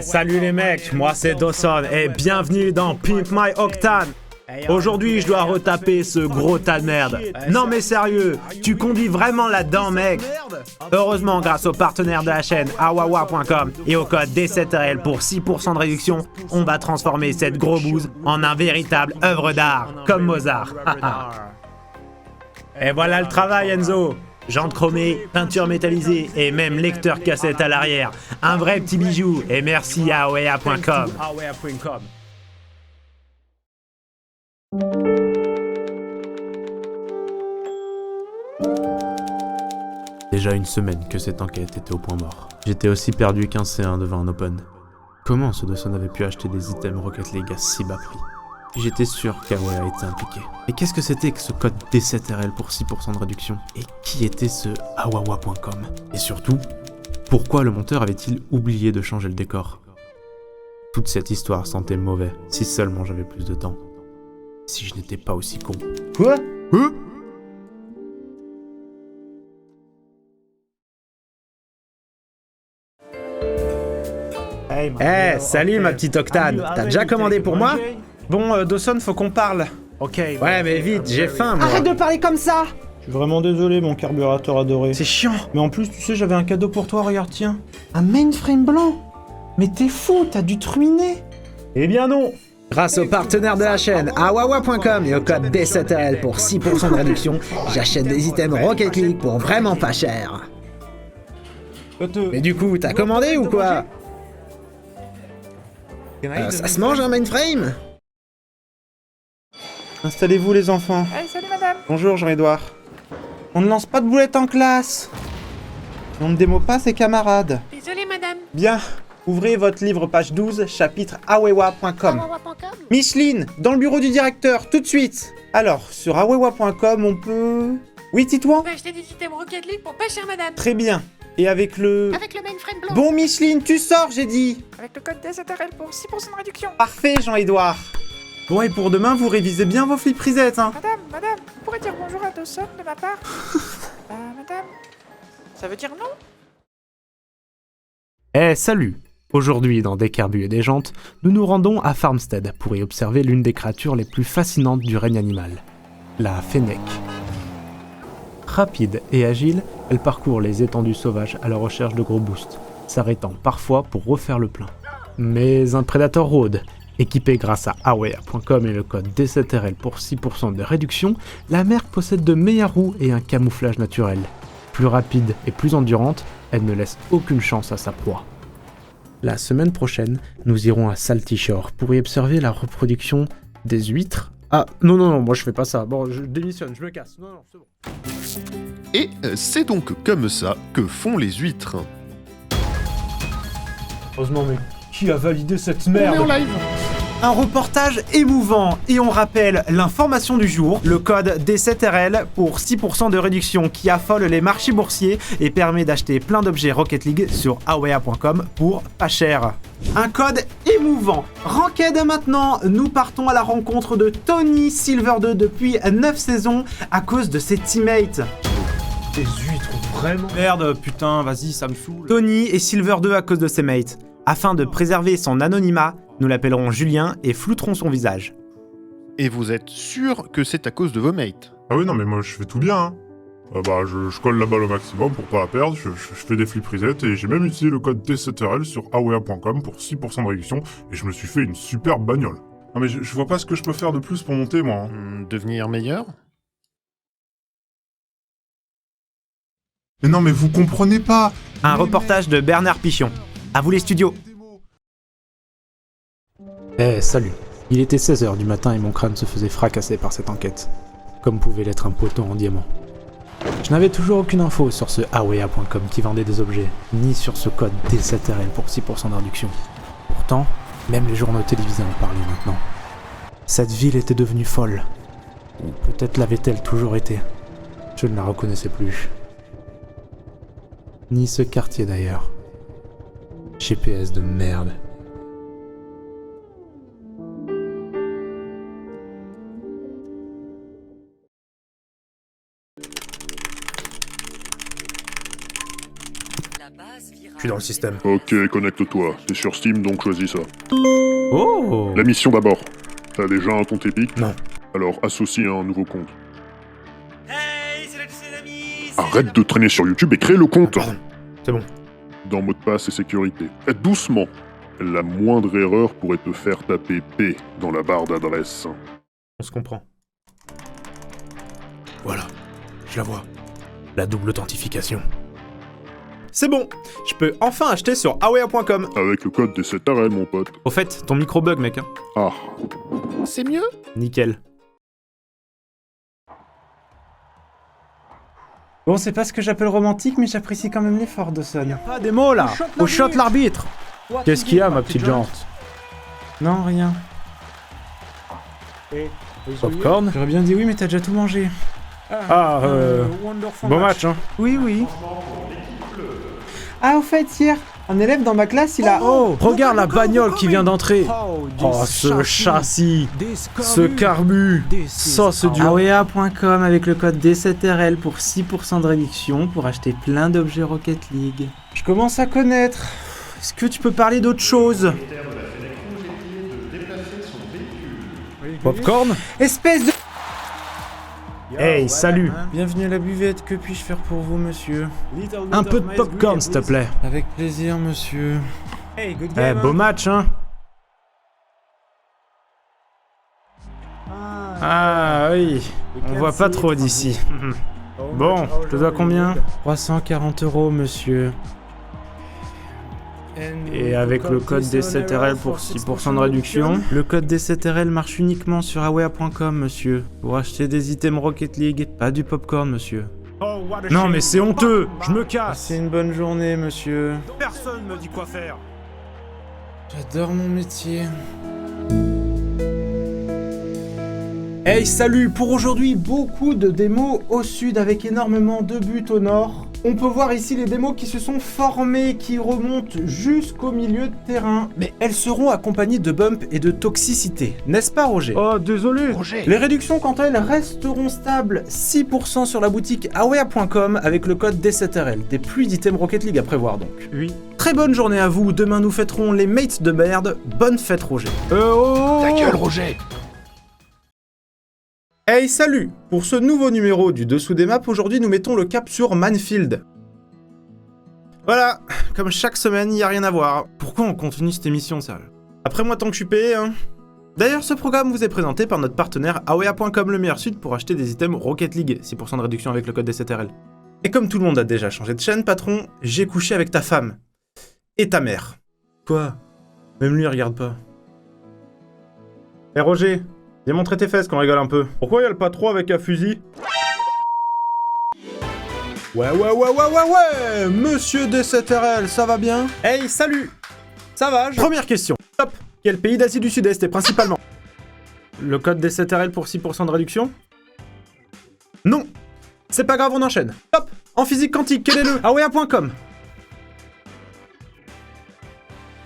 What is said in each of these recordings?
Salut les mecs, moi c'est Dawson et bienvenue dans Pimp My Octane. Aujourd'hui, je dois retaper ce gros tas de merde. Non mais sérieux, tu conduis vraiment là-dedans, mec? Heureusement, grâce aux partenaires de la chaîne, awawa.com et au code D7RL pour 6% de réduction, on va transformer cette gros bouse en un véritable œuvre d'art, comme Mozart. Et voilà le travail, Enzo. Jantes chromées, peinture métallisée et même lecteur cassette à l'arrière. Un vrai petit bijou et merci à aweya.com. Déjà une semaine que cette enquête était au point mort. J'étais aussi perdu qu'un C1 devant un open. Comment ce Dawson avait pu acheter des items Rocket League à si bas prix? J'étais sûr qu'Aweya était impliqué. Et qu'est-ce que c'était que ce code D7RL pour 6% de réduction? Et qui était ce awawa.com? Et surtout, pourquoi le monteur avait-il oublié de changer le décor? Toute cette histoire sentait mauvais, si seulement j'avais plus de temps. Si je n'étais pas aussi con. Quoi? Salut ma petite Octane, t'as déjà commandé pour moi? Bon, Dawson, faut qu'on parle. Ok. Ouais, mais vite, j'ai faim, moi. Arrête de parler comme ça! Je suis vraiment désolé, mon carburateur adoré. C'est chiant. Mais en plus, tu sais, j'avais un cadeau pour toi, regarde, tiens. Un mainframe blanc! Mais t'es fou, t'as dû te ruiner! Eh bien non. Grâce aux partenaires de la chaîne, awawa.com et au code D7RL pour 6% de réduction, j'achète des items Rocket League pour vraiment pas cher. Mais du coup, t'as commandé ou quoi? Ça se mange un mainframe? Installez-vous, les enfants. Hey, salut madame. Bonjour, Jean-Édouard. On ne lance pas de boulettes en classe. Et on ne démo pas ses camarades. Désolée madame. Bien. Ouvrez votre livre page 12, chapitre awewa.com. Micheline, dans le bureau du directeur, tout de suite. Alors, sur awewa.com, on peut... Oui, On Titouan? peut acheter des items Rocket League pour pas cher madame. Très bien. Et avec le... Avec le mainframe blanc. Bon, Micheline, tu sors, j'ai dit. Avec le code D7RL pour 6% de réduction. Parfait, Jean-Édouard. Bon, et pour demain, vous révisez bien vos fliprisettes, hein. Madame, vous pourrez dire bonjour à Dawson de ma part? Madame, ça veut dire non? Salut. Aujourd'hui, dans Des Carbus et des Jantes, nous nous rendons à Farmstead pour y observer l'une des créatures les plus fascinantes du règne animal, la fennec. Rapide et agile, elle parcourt les étendues sauvages à la recherche de gros boosts, s'arrêtant parfois pour refaire le plein. Mais un prédateur rôde. Équipée grâce à aweya.com et le code D7RL pour 6% de réduction, la merc possède de meilleures roues et un camouflage naturel. Plus rapide et plus endurante, elle ne laisse aucune chance à sa proie. La semaine prochaine, nous irons à Salty Shore pour y observer la reproduction des huîtres. Ah, non, moi je fais pas ça. Bon, je démissionne, je me casse. Non, c'est bon. Et c'est donc comme ça que font les huîtres. Heureusement, mais qui a validé cette merde? On est en live. Un reportage émouvant et on rappelle l'information du jour, le code D7RL pour 6% de réduction qui affole les marchés boursiers et permet d'acheter plein d'objets Rocket League sur aweya.com pour pas cher. Un code émouvant. Ranked maintenant, nous partons à la rencontre de Tony Silver 2 depuis 9 saisons à cause de ses teammates. Des huîtres, vraiment? Merde, putain, vas-y, ça me saoule. Tony et Silver 2 à cause de ses mates. Afin de préserver son anonymat, nous l'appellerons Julien et flouterons son visage. Et vous êtes sûr que c'est à cause de vos mates? Ah oui, non, mais moi je fais tout bien, hein. Je colle la balle au maximum pour pas la perdre, je fais des fliprisettes et j'ai même utilisé le code D7RL sur aweya.com pour 6% de réduction et je me suis fait une superbe bagnole. Non mais je vois pas ce que je peux faire de plus pour monter, moi. Hein. Devenir meilleur? Mais non, mais vous comprenez pas! Un reportage de Bernard Pichon. À vous les studios. Salut. Il était 16h du matin et mon crâne se faisait fracasser par cette enquête. Comme pouvait l'être un poteau en diamant. Je n'avais toujours aucune info sur ce aweya.com qui vendait des objets, ni sur ce code D7RL pour 6% de réduction. Pourtant, même les journaux télévisés en parlaient maintenant. Cette ville était devenue folle. Ou peut-être l'avait-elle toujours été. Je ne la reconnaissais plus. Ni ce quartier d'ailleurs. GPS de merde. Je suis dans le système. Ok, connecte-toi. T'es sur Steam, donc choisis ça. Oh! La mission d'abord. T'as déjà un compte Epic? Non. Alors associe un nouveau compte. Hey, c'est les amis. Arrête de traîner sur YouTube et crée le compte. Pardon. C'est bon. Dans mot de passe et sécurité. Doucement. La moindre erreur pourrait te faire taper P dans la barre d'adresse. On se comprend. Voilà. Je la vois. La double authentification. C'est bon. Je peux enfin acheter sur awea.com. Avec le code des 7RL, mon pote. Au fait, ton micro bug, mec. Hein. Ah. C'est mieux? Nickel. Bon, c'est pas ce que j'appelle romantique, mais j'apprécie quand même l'effort de Son. Pas des mots, là. Au shot l'arbitre. Qu'est-ce qu'il y a, ma petite jante? Non, rien. Popcorn? J'aurais bien dit oui, mais t'as déjà tout mangé. Ah, bon match, hein. Oui, oui. Ah, au fait, hier, un élève dans ma classe, il a... Oh, regarde la bagnole qui vient d'entrer. Oh, ce châssis, ce carbu, ça c'est du... Awea.com avec le code D7RL pour 6% de réduction pour acheter plein d'objets Rocket League. Je commence à connaître. Est-ce que tu peux parler d'autre chose? Popcorn? Espèce de... Hey, salut. Bienvenue à la buvette, que puis-je faire pour vous, monsieur? Un peu de popcorn, s'il te plaît. Avec plaisir, monsieur. Hey, good Eh, beau match, hein. Ah oui, on voit pas trop d'ici. Bon, je te dois combien? 340 €, monsieur. Et avec le code D7RL pour 6% de réduction. Le code D7RL marche uniquement sur awea.com, monsieur. Pour acheter des items Rocket League, pas du popcorn, monsieur. Non mais c'est honteux, je me casse. C'est une bonne journée, monsieur. Personne me dit quoi faire. J'adore mon métier. Hey, salut! Pour aujourd'hui, beaucoup de démos au sud avec énormément de buts au nord. On peut voir ici les démos qui se sont formées, qui remontent jusqu'au milieu de terrain. Mais elles seront accompagnées de bumps et de toxicité, n'est-ce pas, Roger? Oh, désolé. Roger. Les réductions, quant à elles, resteront stables. 6% sur la boutique awea.com avec le code D7RL. Des pluies d'items Rocket League à prévoir, donc. Oui. Très bonne journée à vous. Demain, nous fêterons les mates de merde. Bonne fête, Roger. Oh. Ta gueule, Roger. Hey, salut! Pour ce nouveau numéro du Dessous des Maps, aujourd'hui nous mettons le cap sur Manfield. Voilà, comme chaque semaine, il n'y a rien à voir. Pourquoi on continue cette émission, sérieux? Après moi tant que je suis payé, hein. D'ailleurs, ce programme vous est présenté par notre partenaire awea.com, le meilleur site pour acheter des items Rocket League, 6% de réduction avec le code D7RL. Et comme tout le monde a déjà changé de chaîne, patron, j'ai couché avec ta femme. Et ta mère. Quoi? Même lui, il regarde pas. Hé Roger, viens montrer tes fesses qu'on rigole un peu. Pourquoi y a le patron avec un fusil? Ouais, monsieur D7RL, ça va bien? Hey, salut! Ça va, Première question. Top! Quel pays d'Asie du Sud-Est et principalement? Le code D7RL pour 6% de réduction? Non! C'est pas grave, on enchaîne. Top! En physique quantique, quel est le? awea.com.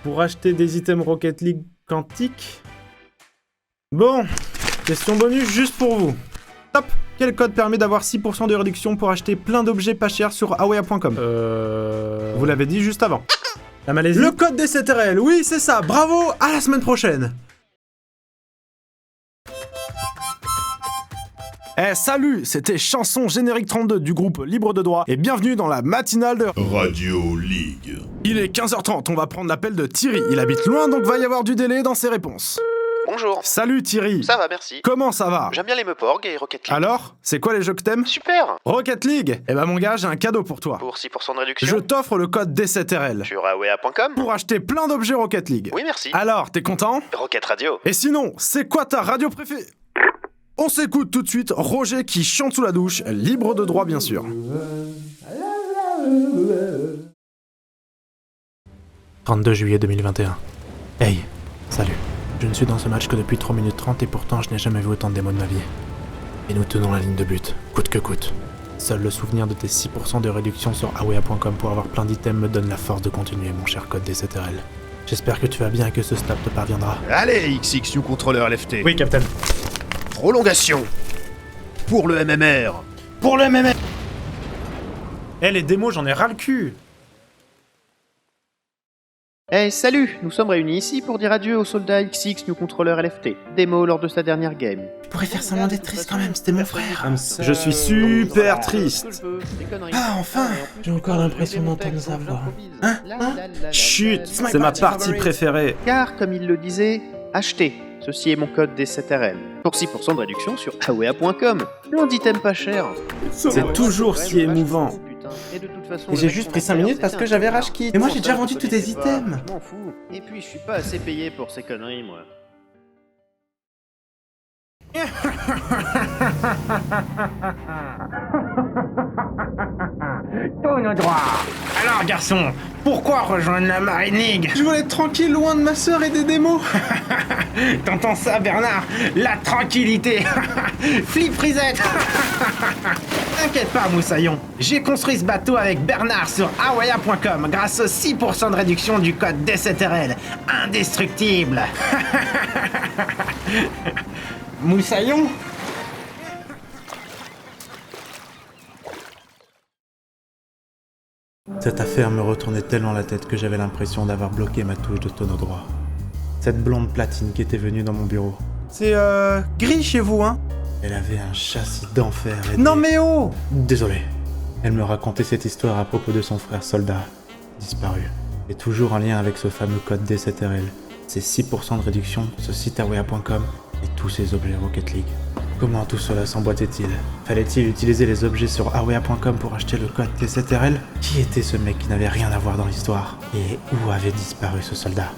Pour acheter des items Rocket League quantique? Bon, question bonus juste pour vous. Top! Quel code permet d'avoir 6% de réduction pour acheter plein d'objets pas chers sur awea.com? Vous l'avez dit juste avant. La Malaisie? Le code des 7RL, oui c'est ça, bravo, à la semaine prochaine! Eh salut, c'était Chanson Générique 32 du groupe Libre de Droit et bienvenue dans la matinale de Radio League. Il est 15h30, on va prendre l'appel de Thierry. Il habite loin donc va y avoir du délai dans ses réponses. Bonjour. Salut Thierry. Ça va, merci. Comment ça va? J'aime bien les Meuporg et Rocket League. Alors, c'est quoi les jeux que t'aimes? Super. Rocket League? Eh ben mon gars, j'ai un cadeau pour toi. Pour 6% de réduction. Je t'offre le code D7RL. Sur awea.com. Pour acheter plein d'objets Rocket League. Oui, merci. Alors, t'es content? Rocket Radio. Et sinon, c'est quoi ta radio préférée? On s'écoute tout de suite Roger qui chante sous la douche, libre de droit bien sûr. 32 juillet 2021. Hey, salut. Je ne suis dans ce match que depuis 3 minutes 30 et pourtant je n'ai jamais vu autant de démos de ma vie. Et nous tenons la ligne de but, coûte que coûte. Seul le souvenir de tes 6% de réduction sur awea.com pour avoir plein d'items me donne la force de continuer mon cher code D7RL. J'espère que tu vas bien et que ce snap te parviendra. Allez, XXU contrôleur LFT. Oui, Captain. Prolongation. Pour le MMR. Pour le MMR. Eh, les démos, j'en ai ras le cul. Hey, salut! Nous sommes réunis ici pour dire adieu au soldat XX New Controller LFT, démo lors de sa dernière game. Je pourrais faire semblant d'être triste quand même, c'était mon frère. Je suis super triste. Ah, enfin! J'ai encore l'impression d'entendre sa voix. Hein? Chut, c'est ma partie préférée. Car, comme il le disait, achetez. Ceci est mon code D7RL. Pour 6% de réduction sur awea.com. L'un d'item pas cher. C'est toujours si émouvant. Et de toute façon, Et j'ai juste pris 5 minutes parce que j'avais rage quit. Mais moi j'ai déjà vendu tous tes items. Je m'en fous. Et puis je suis pas assez payé pour ces conneries, moi. Tourne droit. Alors garçon, pourquoi rejoindre la Marine League? Je voulais être tranquille loin de ma sœur et des démos. T'entends ça Bernard? La tranquillité. Flip reset. T'inquiète pas Moussaillon, j'ai construit ce bateau avec Bernard sur awea.com grâce aux 6% de réduction du code D7RL. Indestructible. Moussaillon? Cette affaire me retournait tellement la tête que j'avais l'impression d'avoir bloqué ma touche de tonneau droit. Cette blonde platine qui était venue dans mon bureau, C'est gris chez vous, hein? elle avait un châssis d'enfer et Non mais oh! Désolé. Elle me racontait cette histoire à propos de son frère soldat, disparu. Et toujours en lien avec ce fameux code D7RL. Ses 6% de réduction, ce site awea.com et tous ces objets Rocket League. Comment tout cela s'emboîtait-il? Fallait-il utiliser les objets sur awea.com pour acheter le code D7RL? Qui était ce mec qui n'avait rien à voir dans l'histoire? Et où avait disparu ce soldat?